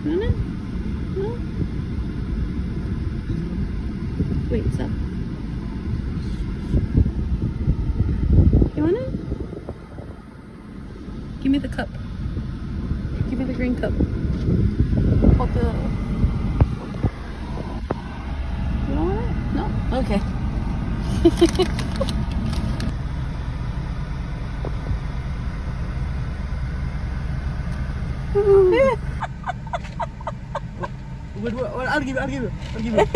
You want it? No? Wait, stop. You want it? Give me the cup. Give me the green cup. Hold the... You don't want it? No? Okay. I'll give it.